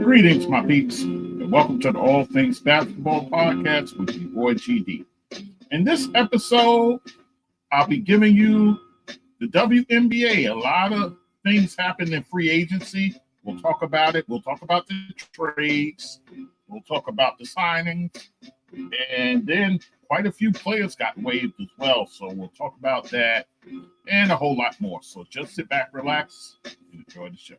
Greetings, my peeps, and welcome to the All Things Basketball Podcast with your boy GD. In this episode, I'll be giving you the WNBA. A lot of things happened in free agency. We'll talk about it. We'll talk about the trades. We'll talk about the signings. And then quite a few players got waived as well. So we'll talk about that and a whole lot more. So just sit back, relax, and enjoy the show.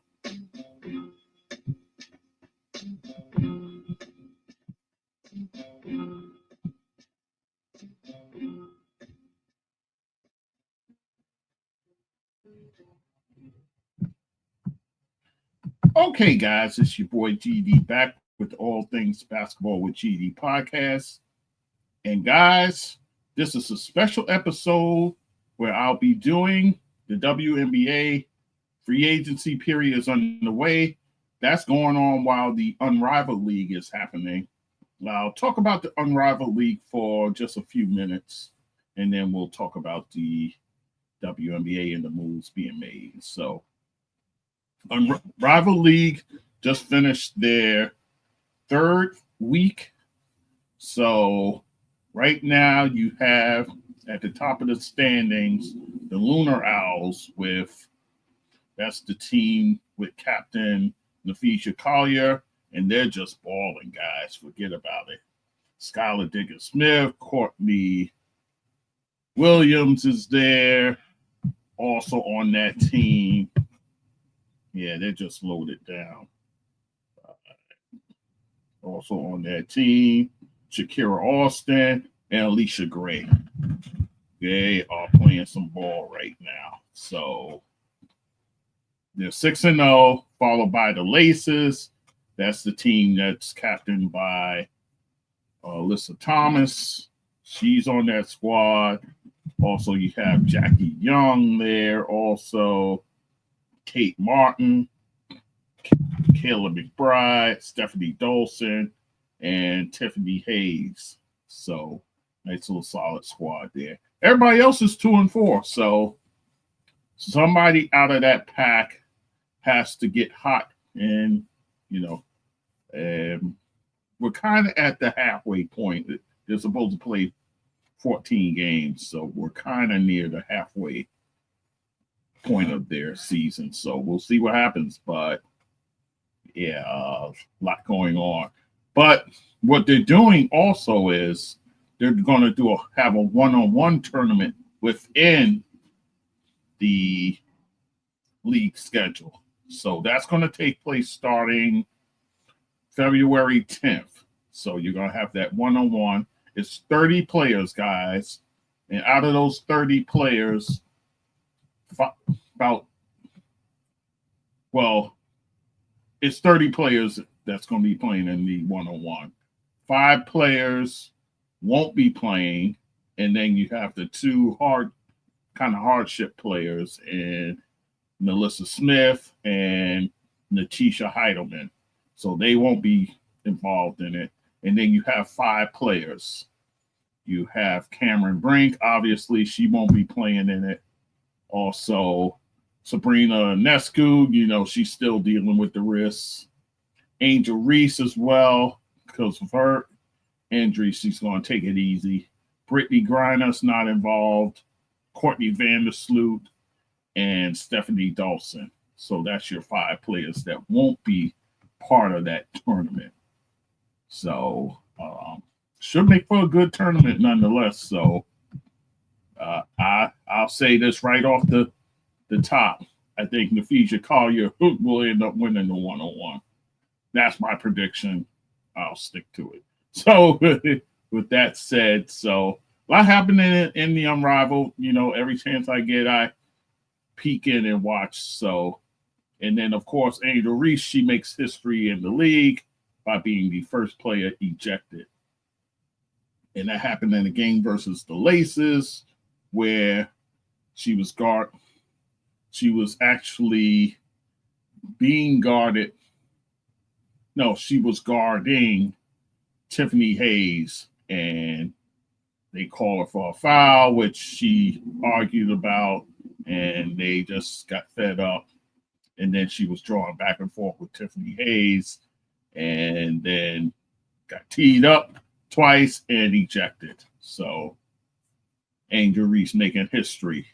Okay, guys, it's your boy GD back with All Things Basketball with GD podcast. And guys, this is a special episode where I'll be doing the WNBA free agency period is underway. That's going on while the Unrivaled League is happening. I'll talk about the Unrivaled League for just a few minutes, and then we'll talk about the WNBA and the moves being made. So, Unrivaled League just finished their third week. So, right now you have at the top of the standings the Lunar Owls that's the team with Captain Laeticia Collier, and they're just balling, guys. Forget about it. Skylar Diggins-Smith, Courtney Williams is there, also on that team. Yeah, they're just loaded down. Also on that team, Shakira Austin and Alicia Gray. They are playing some ball right now. So they're 6-0, followed by the Laces. That's the team that's captained by Alyssa Thomas. She's on that squad. Also, you have Jackie Young there. Also, Kate Martin, Kayla McBride, Stephanie Dolson, and Tiffany Hayes. So, nice little solid squad there. Everybody else is 2-4. So, somebody out of that pack has to get hot. And, we're kind of at the halfway point. They're supposed to play 14 games. So, we're kind of near the halfway point of their season. So we'll see what happens. But yeah, a lot going on. But what they're doing also is they're going to have a one-on-one tournament within the league schedule. So that's going to take place starting February 10th. So you're going to have that one-on-one. It's 30 players, guys. And out of those 30 players, it's 30 players that's going to be playing in the one-on-one. 5 players won't be playing, and then you have the 2 hardship players and Melissa Smith and Natisha Heidelman. So they won't be involved in it. And then you have 5 players. You have Cameron Brink. Obviously, she won't be playing in it. Also, Sabrina Ionescu, she's still dealing with the wrists. Angel Reese as well, because of her injury, she's going to take it easy. Brittney Griner's not involved. Courtney Vandersloot and Stephanie Dawson. So that's your 5 players that won't be part of that tournament. So should make for a good tournament nonetheless. So I'll say this right off the top. I think Laeticia Collier will end up winning the one-on-one. That's my prediction. I'll stick to it. So with that said, so a lot happening in the Unrivaled. Every chance I get, I peek in and watch. So, and then of course Angel Reese, she makes history in the league by being the first player ejected, and that happened in the game versus the Laces, where she was actually being guarded. No, she was guarding Tiffany Hayes, and they called her for a foul, which she argued about, and they just got fed up. And then she was drawing back and forth with Tiffany Hayes. and then got teed up twice and ejected. So Angel Reese making history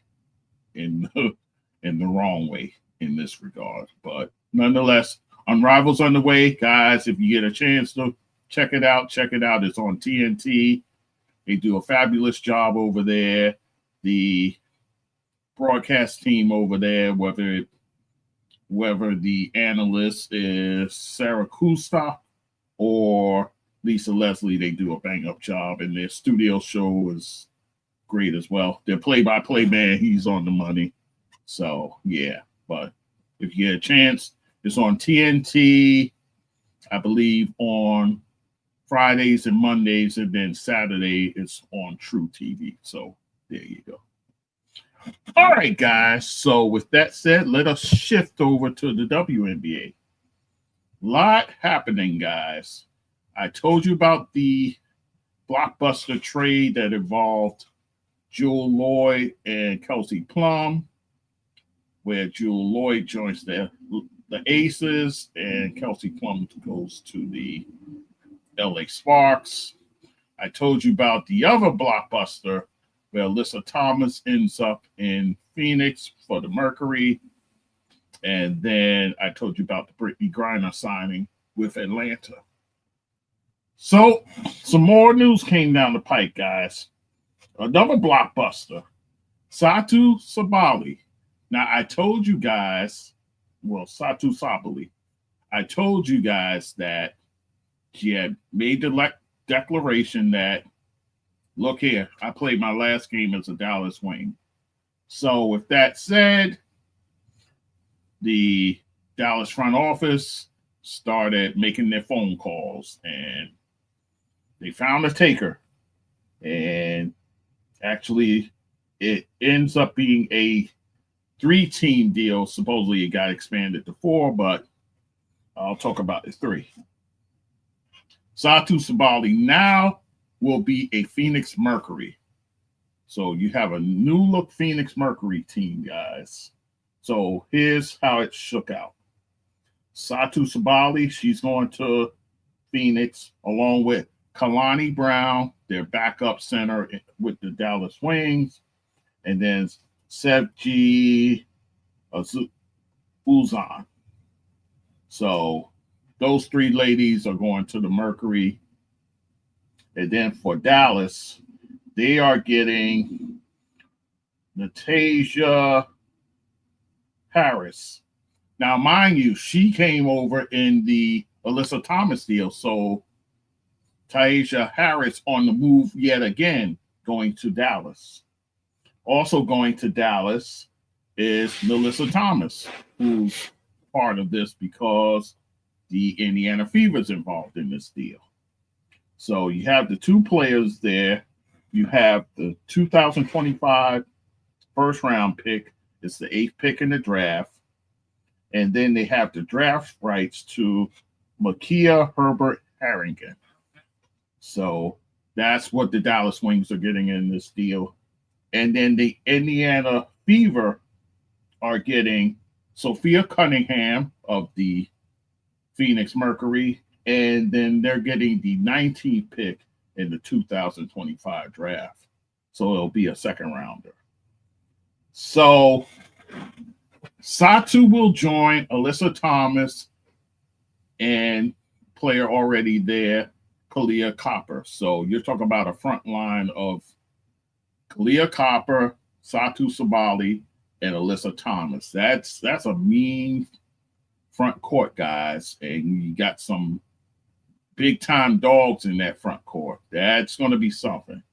in the wrong way in this regard. But nonetheless, Unrival's on the way, guys. If you get a chance to check it out, check it out. It's on TNT. They do a fabulous job over there. The broadcast team over there, whether the analyst is Sarah Kusta or Lisa Leslie, they do a bang-up job, and their studio show is great as well. Their play-by-play man, he's on the money. So, yeah. But if you get a chance, it's on TNT, I believe, on Fridays and Mondays, and then Saturday it's on True TV. So, there you go. All right, guys. So, with that said, let us shift over to the WNBA. Lot happening, guys. I told you about the blockbuster trade that involved Jewell Loyd and Kelsey Plum, where Jewell Loyd joins the Aces and Kelsey Plum goes to the LA Sparks. I told you about the other blockbuster where Alyssa Thomas ends up in Phoenix for the Mercury. And then I told you about the Brittney Griner signing with Atlanta. So some more news came down the pike, guys. Another blockbuster, Satou Sabally. Now, I told you guys, Satou Sabally, I told you guys that she had made the declaration that, look here, I played my last game as a Dallas Wing. So with that said, the Dallas front office started making their phone calls, and they found a taker. And actually, it ends up being a 3-team deal. Supposedly, it got expanded to 4, but I'll talk about the 3. Satou Sabally now will be a Phoenix Mercury. So you have a new look Phoenix Mercury team, guys. So here's how it shook out. Satou Sabally, she's going to Phoenix along with Kalani Brown, their backup center with the Dallas Wings, and then Sebji Uzan. So those 3 ladies are going to the Mercury. And then for Dallas, they are getting Natasha Harris. Now, mind you, she came over in the Alyssa Thomas deal. So Taisha Harris on the move yet again, going to Dallas. Also going to Dallas is Melissa Thomas, who's part of this because the Indiana Fever is involved in this deal. So you have the 2 players there. You have the 2025 first round pick. It's the 8th pick in the draft. And then they have the draft rights to Makia Herbert Harrington. So that's what the Dallas Wings are getting in this deal. And then the Indiana Fever are getting Sophia Cunningham of the Phoenix Mercury, and then they're getting the 19th pick in the 2025 draft. So it'll be a second rounder. So Satou will join Alyssa Thomas and player already there, Kahleah Copper. So you're talking about a front line of Kahleah Copper, Satou Sabally, and Alyssa Thomas. That's a mean front court, guys. And you got some big-time dogs in that front court. That's going to be something.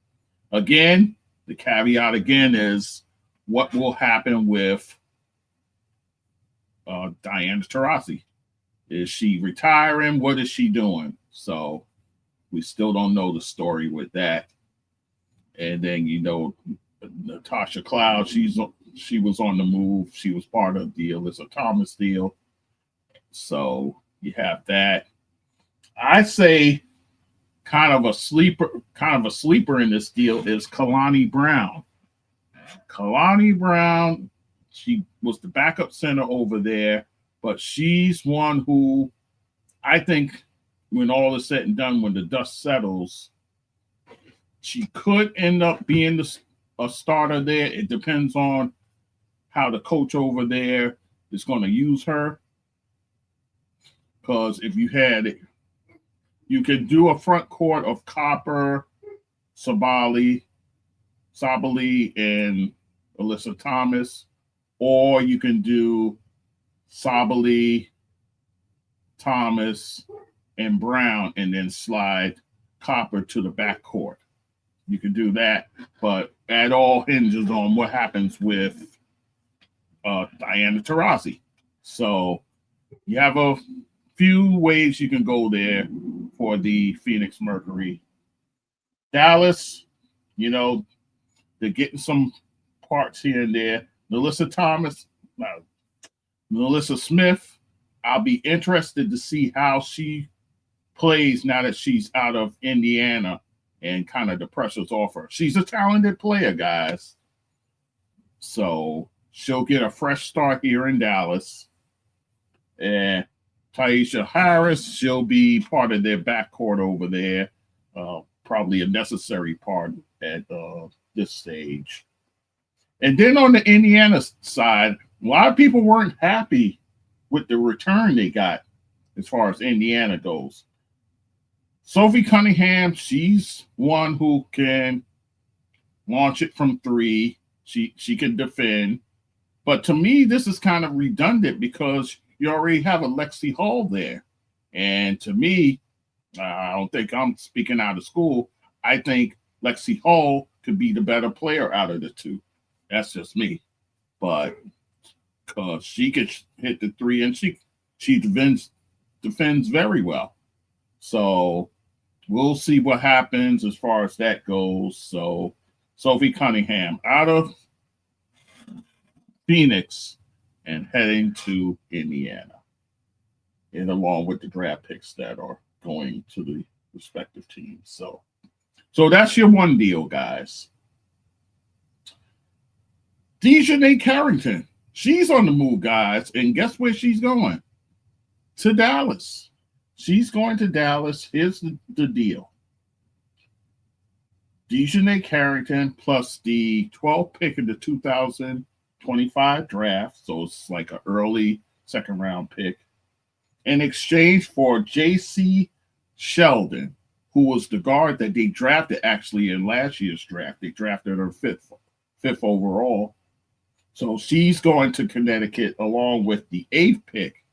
Again, the caveat again is what will happen with Diana Taurasi. Is she retiring? What is she doing? So we still don't know the story with that. And then, Natasha Cloud, she was on the move. She was part of the Alyssa Thomas deal. So you have that. I say kind of a sleeper in this deal is Kalani Brown. Kalani Brown, she was the backup center over there, but she's one who I think when all is said and done, when the dust settles, she could end up being a starter there. It depends on how the coach over there is going to use her. Because if you had it, you could do a front court of Copper, Sabally, and Alyssa Thomas, or you can do Sabally, Thomas, and Brown, and then slide Copper to the backcourt. You can do that, but that all hinges on what happens with Diana Taurasi. So you have a few ways you can go there for the Phoenix Mercury. Dallas, they're getting some parts here and there. Melissa Smith, I'll be interested to see how she plays now that she's out of Indiana and kind of the pressure's off her. She's a talented player, guys. So she'll get a fresh start here in Dallas. And Taisha Harris, she'll be part of their backcourt over there. Probably a necessary part at this stage. And then on the Indiana side, a lot of people weren't happy with the return they got as far as Indiana goes. Sophie Cunningham, she's one who can launch it from three. She can defend. But to me, this is kind of redundant because you already have a Lexi Hall there. And to me, I don't think I'm speaking out of school. I think Lexi Hall could be the better player out of the two. That's just me. But because she could hit the three and she defends very well. So we'll see what happens as far as that goes. So Sophie Cunningham out of Phoenix and heading to Indiana, and along with the draft picks that are going to the respective teams. So that's your one deal, guys. DiJonai Carrington, she's on the move, guys, and guess where she's going? To Dallas. She's going to Dallas. Here's the deal. DiJonai Carrington plus the 12th pick in the 2025 draft, so it's like an early second-round pick, in exchange for Jacy Sheldon, who was the guard that they drafted actually in last year's draft. They drafted her fifth overall. So she's going to Connecticut along with the 8th pick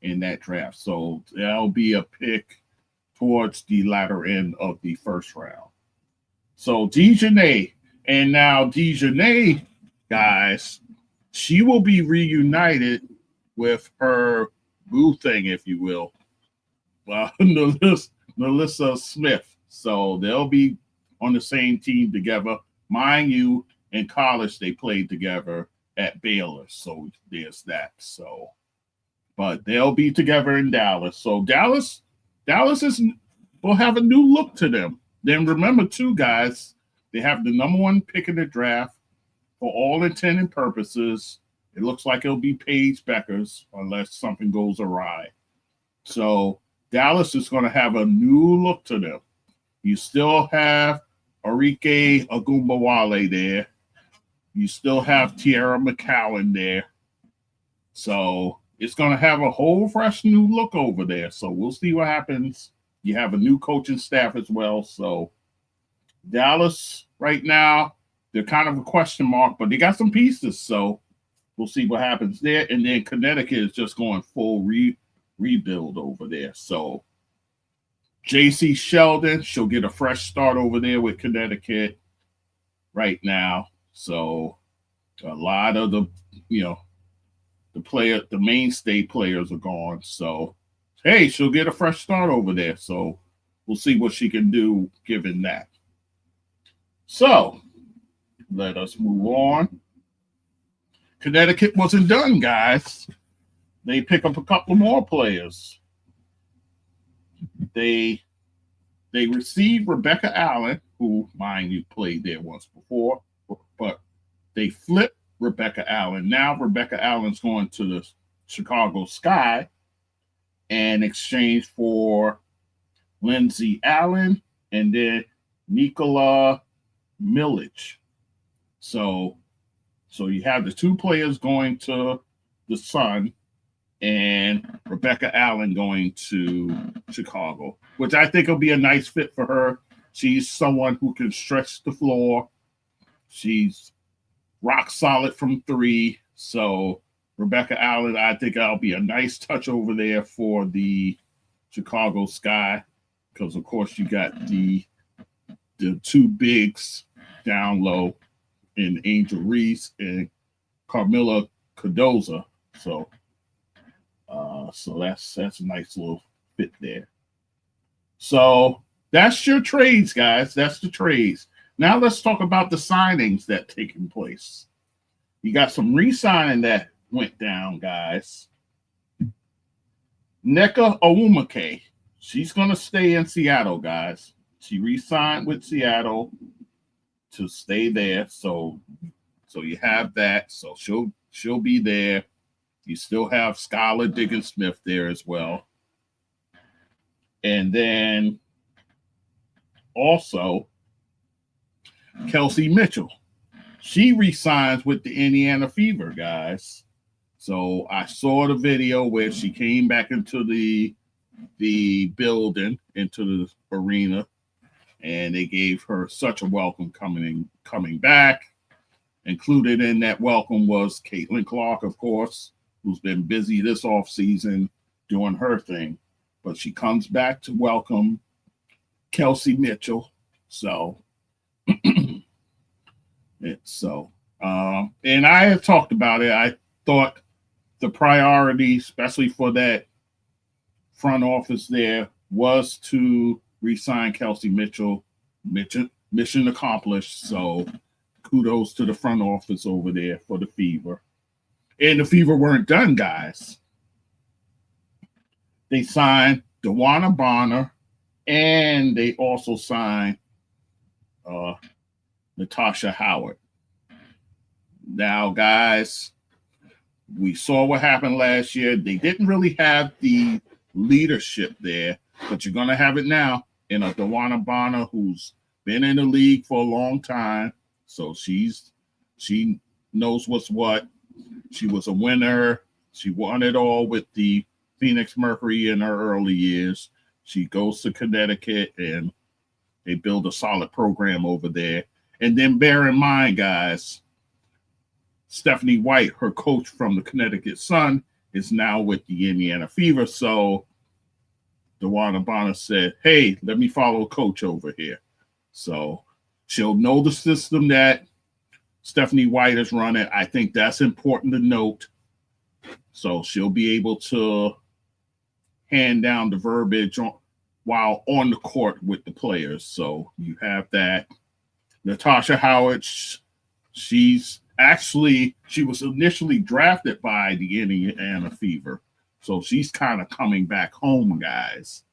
in that draft. So that'll be a pick towards the latter end of the first round. So DiJonai, and now DiJonai, guys, she will be reunited with her boo thing, if you will, Melissa Smith. So they'll be on the same team together. Mind you, in college they played together at Baylor. So there's that. So, but they'll be together in Dallas. So Dallas will have a new look to them. Then remember, too, guys, they have the number 1 pick in the draft. For all intent and purposes, it looks like it'll be Paige Bueckers unless something goes awry. So Dallas is going to have a new look to them. You still have Nneka Ogunmike there. You still have Tierra McCowan there. So it's going to have a whole fresh new look over there. So we'll see what happens. You have a new coaching staff as well. So Dallas right now, they're kind of a question mark, but they got some pieces. So we'll see what happens there. And then Connecticut is just going full rebuild over there. So Jacy Sheldon, she'll get a fresh start over there with Connecticut right now. So a lot of the mainstay players are gone. So, hey, she'll get a fresh start over there. So we'll see what she can do given that. So let us move on. Connecticut wasn't done, guys. They pick up a couple more players. They received Rebecca Allen, who, mind you, played there once before, but they flipped Rebecca Allen. Now Rebecca Allen's going to the Chicago Sky in exchange for Lindsey Allen, and then Nikola Milic. So you have the two players going to the Sun and Rebecca Allen going to Chicago, which I think will be a nice fit for her. She's someone who can stretch the floor. She's rock solid from three. So Rebecca Allen, I think that'll be a nice touch over there for the Chicago Sky, because of course you got the two bigs down low in Angel Reese and Carmilla Cardoza. So that's a nice little fit there. So that's your trades, guys. That's the trades. Now let's talk about the signings that taken place. You got some re-signing that went down, guys. Nneka Ogunmike, she's gonna stay in Seattle, guys. She re-signed with Seattle to stay there. So you have that. So she'll be there. You still have Skylar Diggins-Smith there as well. And then also Kelsey Mitchell. She re-signs with the Indiana Fever, guys. So I saw the video where she came back into the building, into the arena, and they gave her such a welcome coming back. Included in that welcome was Caitlin Clark, of course, who's been busy this offseason doing her thing. But she comes back to welcome Kelsey Mitchell. So, and I have talked about it. I thought the priority, especially for that front office there, was to re-sign Kelsey Mitchell. Mission accomplished. So kudos to the front office over there for the Fever. And the Fever weren't done, guys. They signed Dewanna Bonner, and they also signed Natasha Howard. Now, guys, we saw what happened last year. They didn't really have the leadership there, but you're going to have it now in a Dewanna Bonner who's been in the league for a long time. So she knows what's what. She was a winner. She won it all with the Phoenix Mercury in her early years. She goes to Connecticut, and they build a solid program over there. And then bear in mind, guys, Stephanie White, her coach from the Connecticut Sun, is now with the Indiana Fever. So Dewanna Bonner said, hey, let me follow coach over here. So she'll know the system that Stephanie White is running. I think that's important to note. So she'll be able to hand down the verbiage while on the court with the players. So you have that. Natasha Howard, she was initially drafted by the Indiana Fever. So she's kind of coming back home, guys.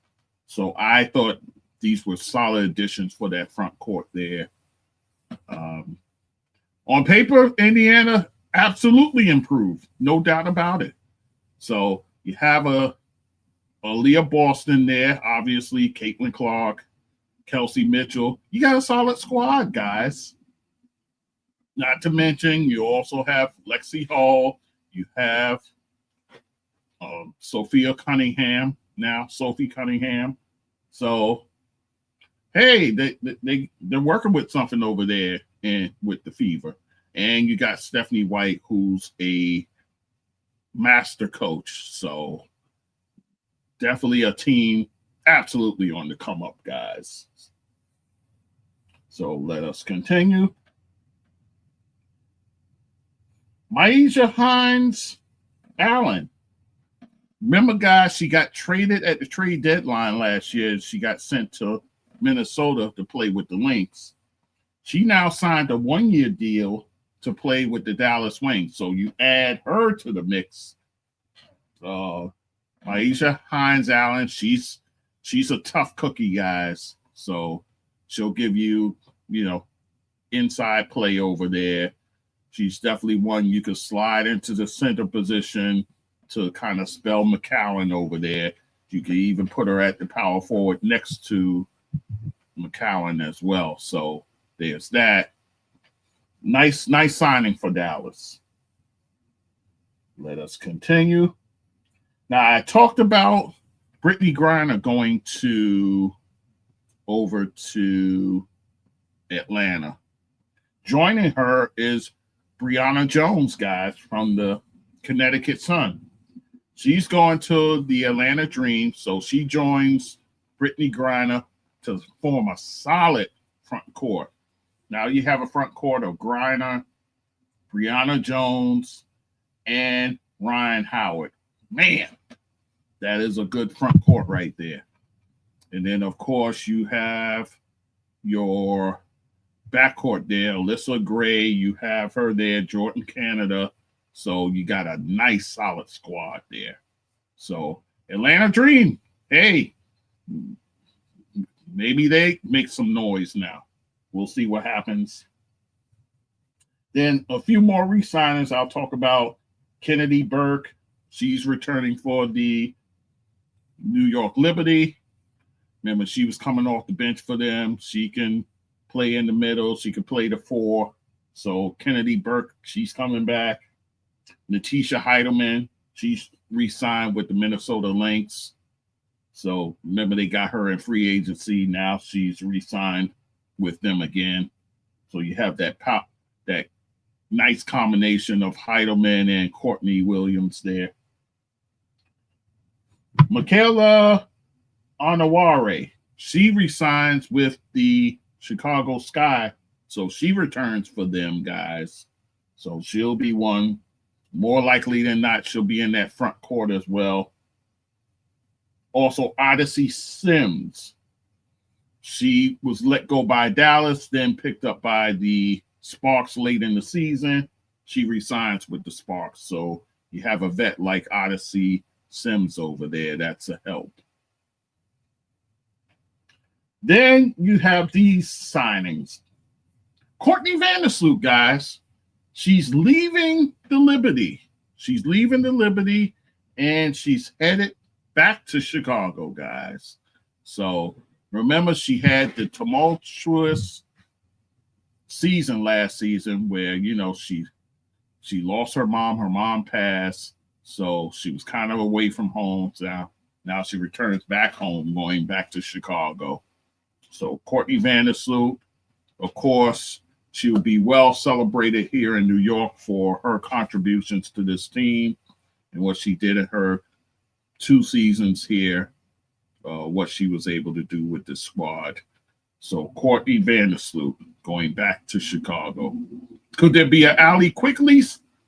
So I thought these were solid additions for that front court there. On paper, Indiana absolutely improved. No doubt about it. So you have a Leah Boston there, obviously, Caitlin Clark, Kelsey Mitchell. You got a solid squad, guys. Not to mention, you also have Lexi Hall. You have Sophie Cunningham. So, hey, they're working with something over there and with the Fever. And you got Stephanie White, who's a master coach. So definitely a team absolutely on the come up, guys. So let us continue. Myisha Hines Allen. Remember, guys, she got traded at the trade deadline last year. She got sent to Minnesota to play with the Lynx. She now signed a 1-year deal to play with the Dallas Wings. So you add her to the mix. Myisha Hines Allen, she's a tough cookie, guys. So she'll give you, inside play over there. She's definitely one you could slide into the center position to kind of spell McCowan over there. You could even put her at the power forward next to McCowan as well. So there's that. Nice signing for Dallas. Let us continue. Now, I talked about Brittney Griner going over to Atlanta. Joining her is Brionna Jones, guys, from the Connecticut Sun. She's going to the Atlanta Dream, so she joins Brittney Griner to form a solid front court. Now you have a front court of Griner, Brionna Jones, and Rhyne Howard. Man, that is a good front court right there. And then, of course, you have your backcourt there. Alyssa Gray, you have her there, Jordan Canada. So you got a nice, solid squad there. So Atlanta Dream, hey, maybe they make some noise now. We'll see what happens. Then a few more re-signings. I'll talk about Kennedy Burke. She's returning for the New York Liberty. Remember, she was coming off the bench for them. She can play in the middle. She can play the 4. So Kennedy Burke, she's coming back. Letitia Heidelman, she's re-signed with the Minnesota Lynx. So remember, they got her in free agency. Now she's re-signed with them again. So you have that nice combination of Heidelman and Courtney Williams there. Michaela Onware, she resigns with the Chicago Sky. So she returns for them, guys. So she'll be one. More likely than not, she'll be in that front court as well. Also, Odyssey Sims. She was let go by Dallas, then picked up by the Sparks late in the season. She resigns with the Sparks. So you have a vet like Odyssey Sims over there. That's a help. Then you have these signings. Courtney Vandersloot, guys. She's leaving the Liberty. She's leaving the Liberty, and she's headed back to Chicago, guys. So remember, she had the tumultuous season last season where, you know, she lost her mom. Her mom passed, so she was kind of away from home. So now she returns back home, going back to Chicago. So Courtney Vandersloot, of course, she will be well celebrated here in New York for her contributions to this team and what she did in her 2 seasons here, what she was able to do with this squad. So Courtney Vandersloot going back to Chicago. Could there be an Allie Quickly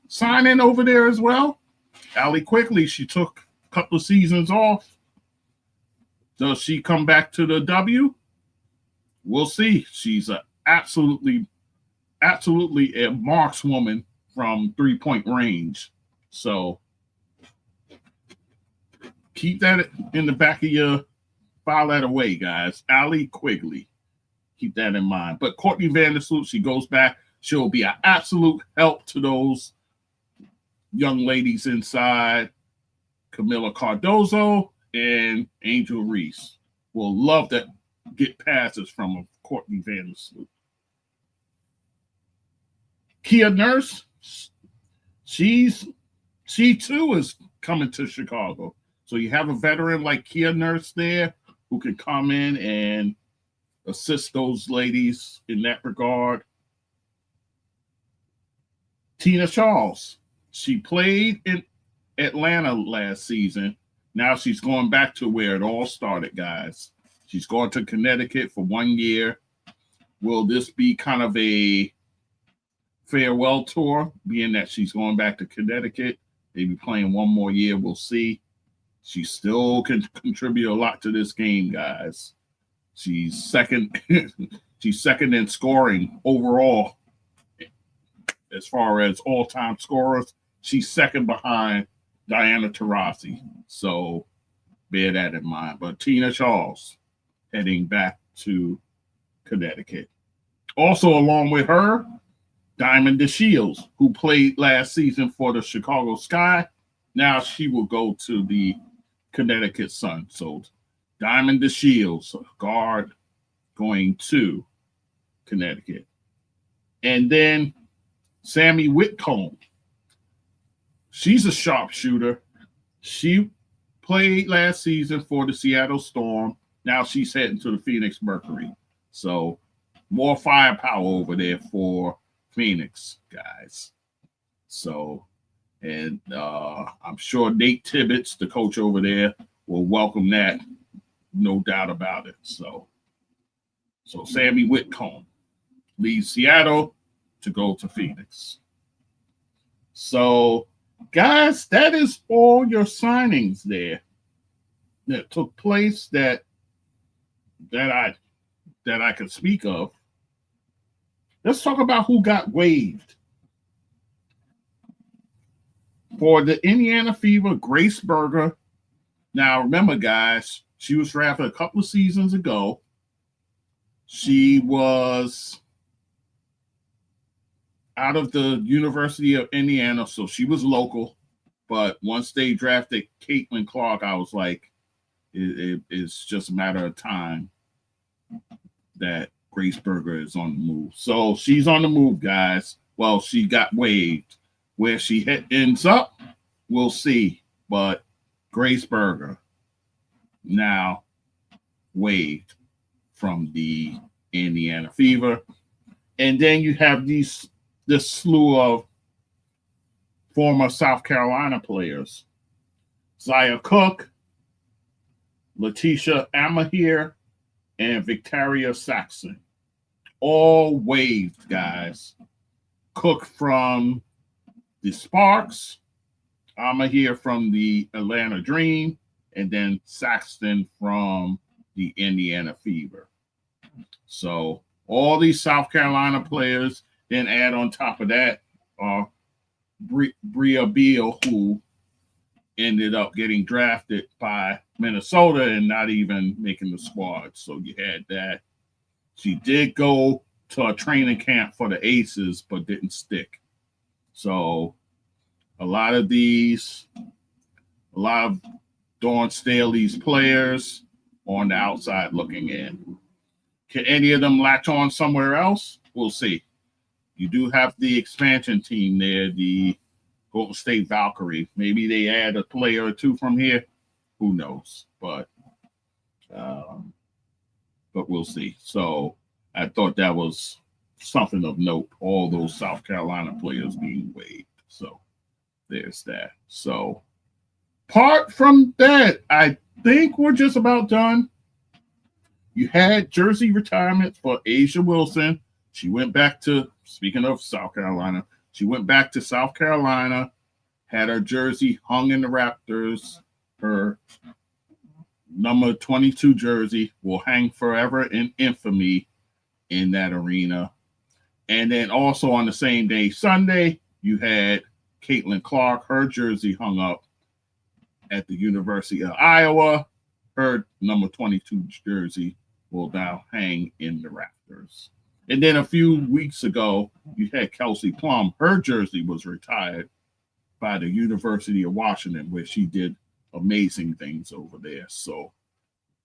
signing over there as well? Allie Quickly, she took a couple of seasons off. Does she come back to the W? We'll see. She's absolutely a markswoman from 3-point range. So keep that in the back of your file that away, guys. Allie Quigley. Keep that in mind. But Courtney Vandersloot, she goes back. She'll be an absolute help to those young ladies inside. Camila Cardozo and Angel Reese will love to get passes from Courtney Vandersloot. Kia Nurse, she too is coming to Chicago. So you have a veteran like Kia Nurse there who can come in and assist those ladies in that regard. Tina Charles, she played in Atlanta last season. Now she's going back to where it all started, guys. She's going to Connecticut for 1 year. Will this be kind of a farewell tour, being that she's going back to Connecticut? Maybe playing 1 more year. We'll see. She still can contribute a lot to this game, guys. She's second. She's second in scoring overall as far as all-time scorers. She's second behind Diana Taurasi. So bear that in mind. But Tina Charles heading back to Connecticut. Also, along with her, Diamond DeShields, who played last season for the Chicago Sky. Now she will go to the Connecticut Sun. So Diamond DeShields, guard, going to Connecticut. And then Sammy Whitcomb. She's a sharpshooter. She played last season for the Seattle Storm. Now she's heading to the Phoenix Mercury. So more firepower over there for Phoenix, guys. So, and I'm sure Nate Tibbetts, the coach over there, will welcome that. No doubt about it. So Sammy Whitcomb leaves Seattle to go to Phoenix. So, guys, that is all your signings there that took place that I could speak of. Let's talk about who got waived. For the Indiana Fever, Grace Berger. Now, remember, guys, she was drafted a couple of seasons ago. She was out of the University of Indiana, so she was local. But once they drafted Caitlin Clark, I was like, it's just a matter of time that Grace Berger is on the move. So she's on the move, guys. Well, she got waived. Where she ends up, we'll see. But Grace Berger now waived from the Indiana Fever. And then you have this slew of former South Carolina players. Zia Cooke, Laeticia Amihere, and Victaria Saxton. All waived, guys. Cooke from the Sparks, Amihere from the Atlanta Dream, and then Saxton from the Indiana Fever. So all these South Carolina players, then add on top of that Bria Beal, who ended up getting drafted by Minnesota and not even making the squad. So you had that. She did go to a training camp for the Aces, but didn't stick. So a lot of Dawn Staley's players on the outside looking in. Can any of them latch on somewhere else? We'll see. You do have the expansion team there, the Golden State Valkyrie. Maybe they add a player or two from here. Who knows? But we'll see. So I thought that was something of note, all those South Carolina players being waived. So there's that. So apart from that, I think we're just about done. You had jersey retirement for Asia Wilson. She went back to, speaking of South Carolina, she went back to South Carolina, had her jersey hung in the Raptors. Her number 22 jersey will hang forever in infamy in that arena. And then also on the same day, Sunday, you had Caitlin Clark, her jersey hung up at the University of Iowa. Her number 22 jersey will now hang in the Raptors. And then a few weeks ago, you had Kelsey Plum. Her jersey was retired by the University of Washington, where she did amazing things over there. So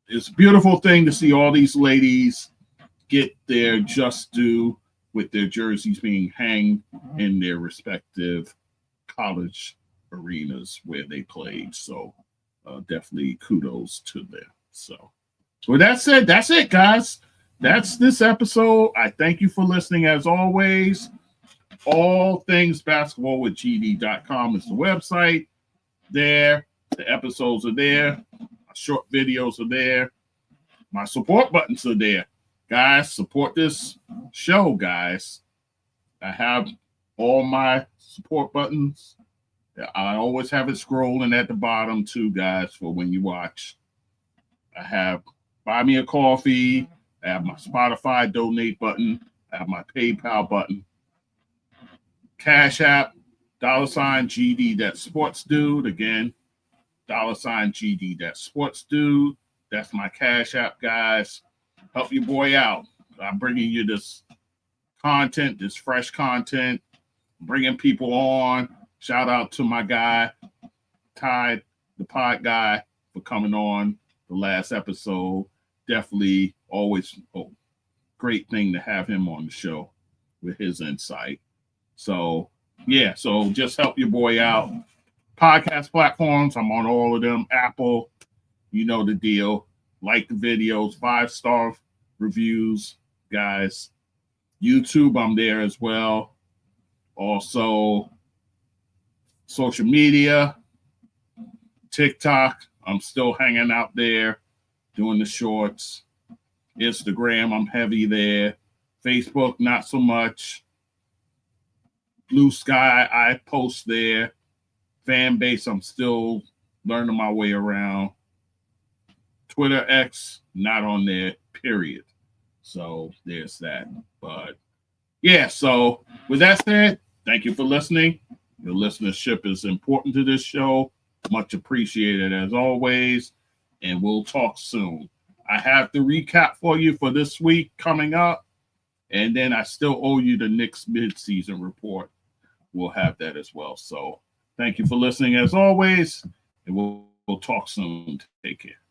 it's a beautiful thing to see all these ladies get their just due with their jerseys being hanged in their respective college arenas where they played. So definitely kudos to them. So with that said, that's it, guys. That's this episode. I thank you for listening as always. All things basketball with GD.com is the website. There, the episodes are there. My short videos are there. My support buttons are there. Guys, support this show, guys. I have all my support buttons. I always have it scrolling at the bottom too, guys, for when you watch. I have Buy Me a Coffee. I have my Spotify donate button. I have my PayPal button. Cash App, $GD, that's Sports Dude. Again, $GD, that's Sports Dude. That's my Cash App, guys. Help your boy out. I'm bringing you this content, this fresh content, bringing people on. Shout out to my guy, Ty, the pod guy, for for coming on the last episode. Definitely always a great thing to have him on the show with his insight. So, yeah, so just help your boy out. Podcast platforms, I'm on all of them. Apple, you know the deal. Like the videos, 5-star reviews, guys. YouTube, I'm there as well. Also, social media, TikTok, I'm still hanging out there, doing the shorts. Instagram, I'm heavy there. Facebook, not so much. Blue Sky, I post there. Fan base, I'm still learning my way around. Twitter X, not on there, period. So there's that. But yeah, so with that said, thank you for listening. Your listenership is important to this show. Much appreciated as always. And we'll talk soon. I have the recap for you for this week coming up. And then I still owe you the Knicks midseason report. We'll have that as well. So thank you for listening as always. And we'll talk soon. Take care.